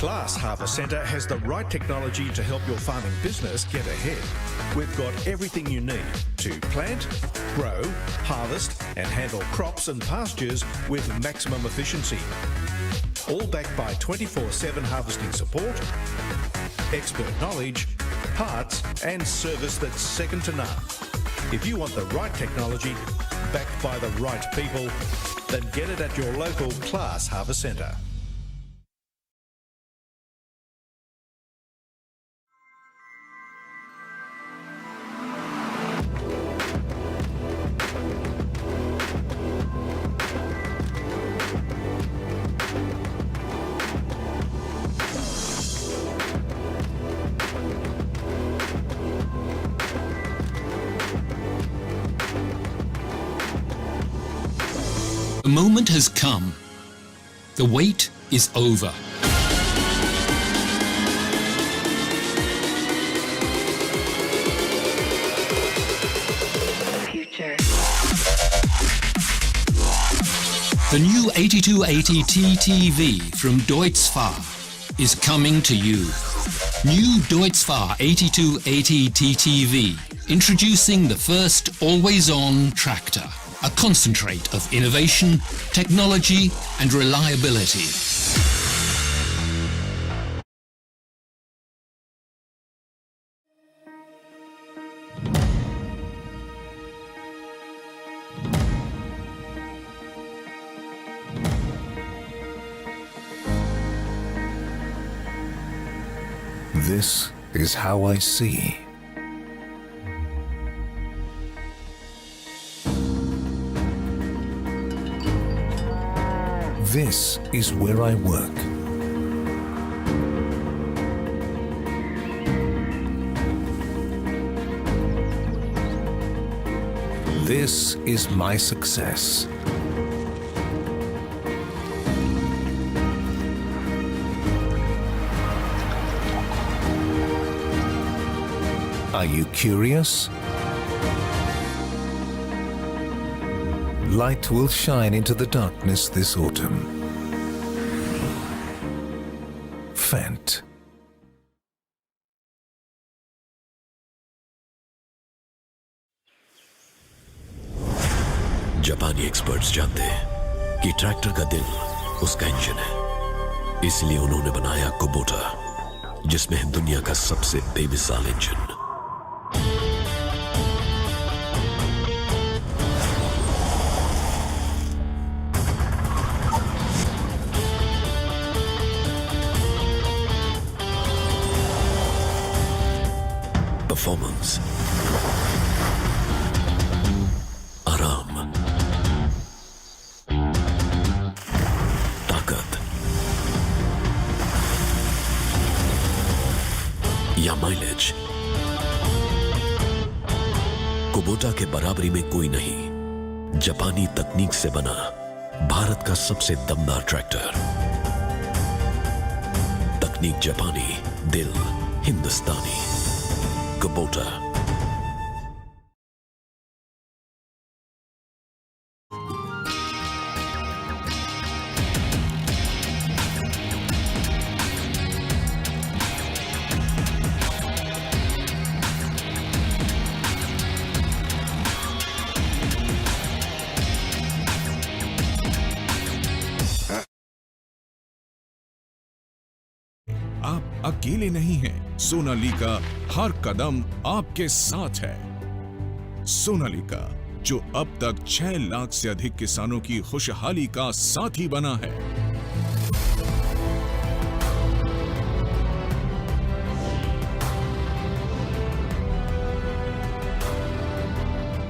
Glass Harvest Centre has the right technology to help your farming business get ahead. We've got everything you need to plant, grow, harvest and handle crops and pastures with maximum efficiency. All backed by 24/7 harvesting support, expert knowledge, parts and service that's second to none. If you want the right technology, backed by the right people, then get it at your local Glass Harvest Centre. The moment has come. The wait is over. Future. The new 8280 TTV from Deutz-Fahr is coming to you. New Deutz-Fahr 8280 TTV, introducing the first always-on tractor. A concentrate of innovation, technology and reliability. This is how I see. This is where I work. This is my success. Are you curious? Light will shine into the darkness this autumn. Fendt. जापानी experts जानते हैं कि tractor का दिल उसका engine है, इसलिए उन्होंने बनाया कुबोटा, जिसमें है दुनिया का सबसे बेमिसाल इंजन। परफॉर्मेंस, आराम, ताकत या माइलेज, कुबोटा के बराबरी में कोई नहीं। जापानी तकनीक से बना भारत का सबसे दमदार ट्रैक्टर। तकनीक जापानी, दिल हिंदुस्तानी। Kubota. आप अकेले नहीं हैं। सोनालिका हर कदम आपके साथ है। सोनालिका, जो अब तक 6 लाख से अधिक किसानों की खुशहाली का साथी बना है।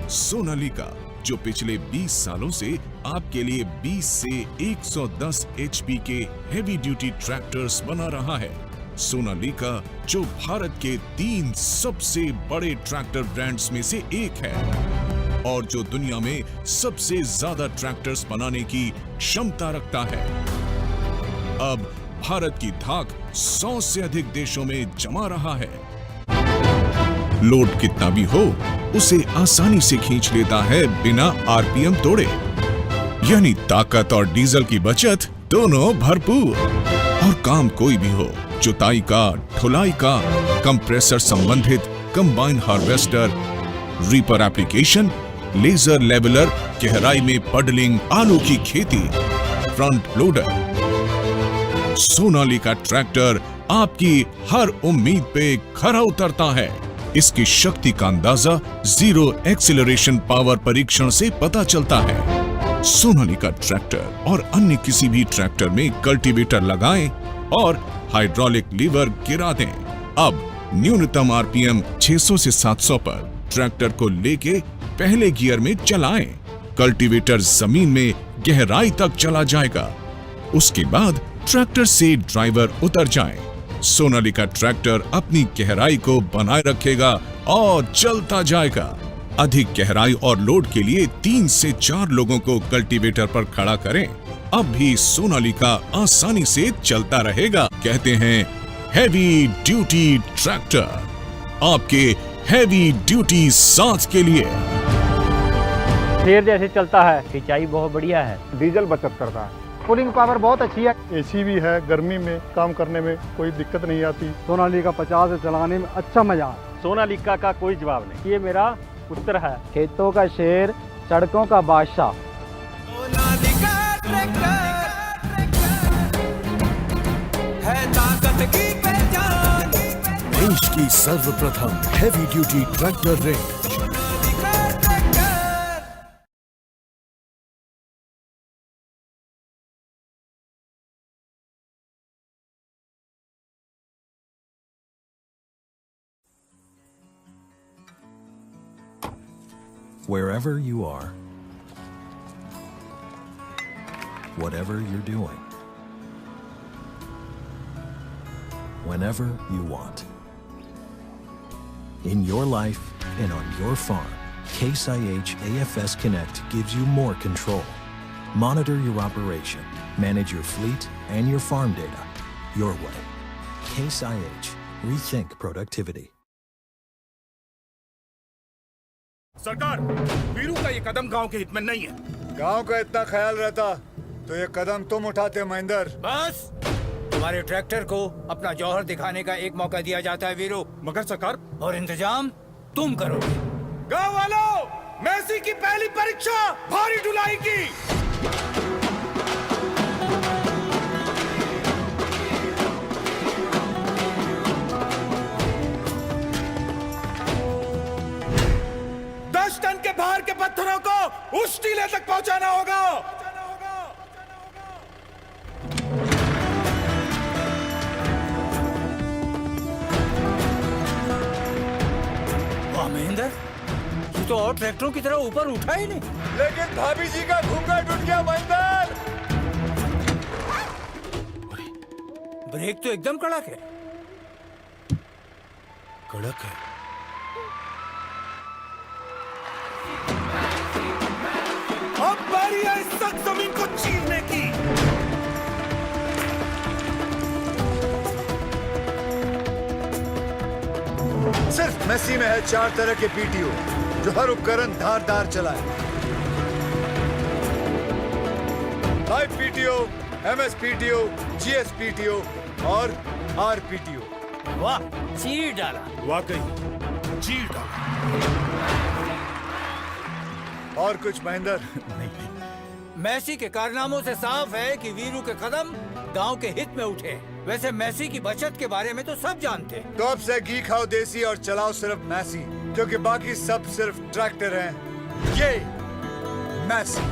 सोनालिका, जो पिछले 20 सालों से आपके लिए 20 से 110 HP के हेवी ड्यूटी ट्रैक्टर्स बना रहा है। सोनालिका, जो भारत के 3 सबसे बड़े ट्रैक्टर ब्रांड्स में से एक है और जो दुनिया में सबसे ज्यादा ट्रैक्टर्स बनाने की क्षमता रखता है। अब भारत की धाक 100 से अधिक देशों में जमा रहा है। लोड कितना भी हो, उसे आसानी से खींच लेता है बिना RPM तोड़े। यानी ताकत और डीजल की बचत दोनों भरपूर। और काम कोई भी हो, जुताई का, ढुलाई का, कंप्रेसर संबंधित, combine harvester, reaper application, laser leveller, गहराई में पडलिंग, आलू की खेती, फ्रंट लोडर, सोनालिका ट्रैक्टर आपकी हर उम्मीद पे खरा उतरता है। इसकी शक्ति का अंदाजा जीरो एक्सीलरेशन पावर परीक्षण से पता चलता है। सोनालिका ट्रैक्टर और अन्य किसी भी ट्रैक्टर में कल्टीवेटर लगाएं और हाइड्रोलिक लीवर गिरा दें। अब न्यूनतम आरपीएम 600 से 700 पर ट्रैक्टर को लेके पहले गियर में चलाएं। कल्टीवेटर जमीन में गहराई तक चला जाएगा। उसके बाद ट्रैक्टर से ड्राइवर उतर जाए। सोनालिका ट्रैक्टर अपनी गहराई को बनाए रखेगा और चलता जाएगा। अधिक गहराई और लोड के लिए 3 से 4 लोगों को कल्टीवेटर पर खड़ा करें। अब भी सोनालिका आसानी से चलता रहेगा। कहते हैं हैवी ड्यूटी ट्रैक्टर, आपके हैवी ड्यूटी साथ के लिए। शेर जैसे चलता है, सिंचाई बहुत बढ़िया है, डीजल बचत करता है, कूलिंग पावर बहुत अच्छी है, एसी भी है, गर्मी में काम करने में कोई दिक्कत नहीं आती। सोनालिका 50 से चलाने में अच्छा मजा है। सोनालिका का कोई जवाब नहीं, ये मेरा उत्तर है। खेतों का शेर, सड़कों का बादशाह। सोनालिका ट्रैक्टर है ताकत की पहचान। देश की सर्वप्रथम heavy duty tractor range. Wherever you are, whatever you're doing, whenever you want, in your life and on your farm, Case IH AFS Connect gives you more control. Monitor your operation, manage your fleet and your farm data your way. Case IH, rethink productivity. सरकार, वीरू का ये कदम गांव के हित में नहीं है। गांव का इतना ख्याल रहता तो ये कदम तुम उठाते महेंद्र। बस तुम्हारे ट्रैक्टर को अपना जौहर दिखाने का एक मौका दिया जाता है वीरू। मगर सरकार, और इंतजाम तुम करोगे। गांव वालों, मेसी की पहली परीक्षा भारी ढुलाई की। टन के भार के पत्थरों को उस टीले तक पहुंचाना होगा। वाह महेंद्र, ये तो और ट्रैक्टरों की तरह ऊपर उठा ही नहीं। लेकिन भाभी जी का घूंघट उठ गया महेंद्र। ब्रेक तो एकदम कड़क है। कड़क है। अब बारी है इस सख्त जमीन को चीरने की। सिर्फ मेसी में है 4 तरह के पीटीओ जो हर उपकरण धारदार चलाए। Live PTO, MS PTO, GS PTO और आर पीटीओ। वाह, चीर डाला। वाकई चीर डाला। और कुछ महेंद्र? मैसी के कारनामों से साफ है कि वीरू के कदम गांव के हित में उठे। वैसे मैसी की बचत के बारे में तो सब जानते हैं। तो अब से घी खाओ देसी और चलाओ सिर्फ मैसी, क्योंकि बाकी सब सिर्फ ट्रैक्टर हैं। ये मैसी।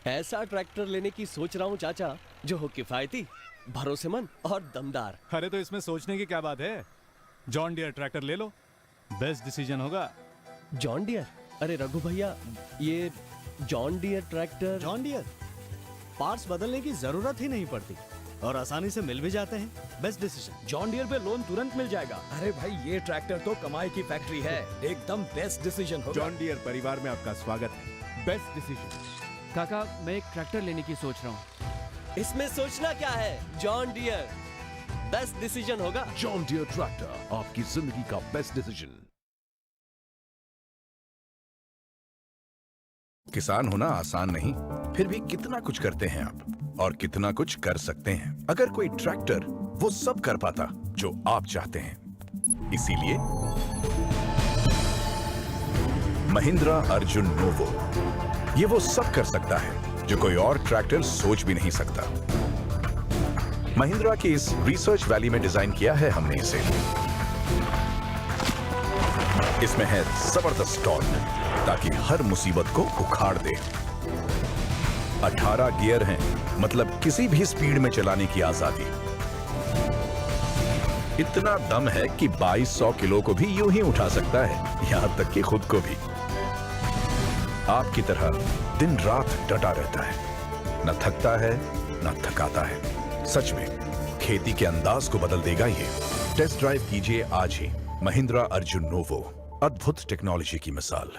ऐसा ट्रैक्टर लेने की सोच रहा हूँ चाचा, जो हो किफायती, भरोसेमंद और दमदार। अरे तो इसमें सोचने की क्या बात है, जॉन डियर ट्रैक्टर ले लो, बेस्ट डिसीजन होगा। John Deere? अरे रघु भैया, ये John Deere tractor. John Deere parts बदलने की जरूरत ही नहीं पड़ती और आसानी से मिल भी जाते हैं। Best decision. जॉन डियर पे लोन तुरंत मिल जाएगा। अरे भाई, ये ट्रैक्टर तो कमाई की फैक्ट्री है, एकदम बेस्ट डिसीजन होगा। जॉन डियर परिवार में आपका स्वागत है। Best decision. काका मैं एक ट्रैक्टर लेने की सोच रहा हूँ। इसमें सोचना क्या है, जॉन डियर बेस्ट डिसीजन होगा। जॉन डियर ट्रैक्टर, आपकी जिंदगी का बेस्ट डिसीजन। किसान होना आसान नहीं, फिर भी कितना कुछ करते हैं आप और कितना कुछ कर सकते हैं। अगर कोई ट्रैक्टर वो सब कर पाता जो आप चाहते हैं, इसीलिए महिंद्रा अर्जुन नोवो, ये वो सब कर सकता है जो कोई और ट्रैक्टर सोच भी नहीं सकता। महिंद्रा की इस रिसर्च वैली में डिजाइन किया है हमने इसे। इसमें है जबरदस्त टॉर्क ताकि हर मुसीबत को उखाड़ दे। 18 गियर हैं, मतलब किसी भी स्पीड में चलाने की आजादी। इतना दम है कि 2200 किलो को भी यूं ही उठा सकता है, यहां तक कि खुद को भी। आपकी तरह दिन रात डटा रहता है, न थकता है न थकाता है। सच में खेती के अंदाज को बदल देगा ये। टेस्ट ड्राइव कीजिए आज ही महिंद्रा अर्जुन नोवो, अद्भुत टेक्नोलॉजी की मिसाल।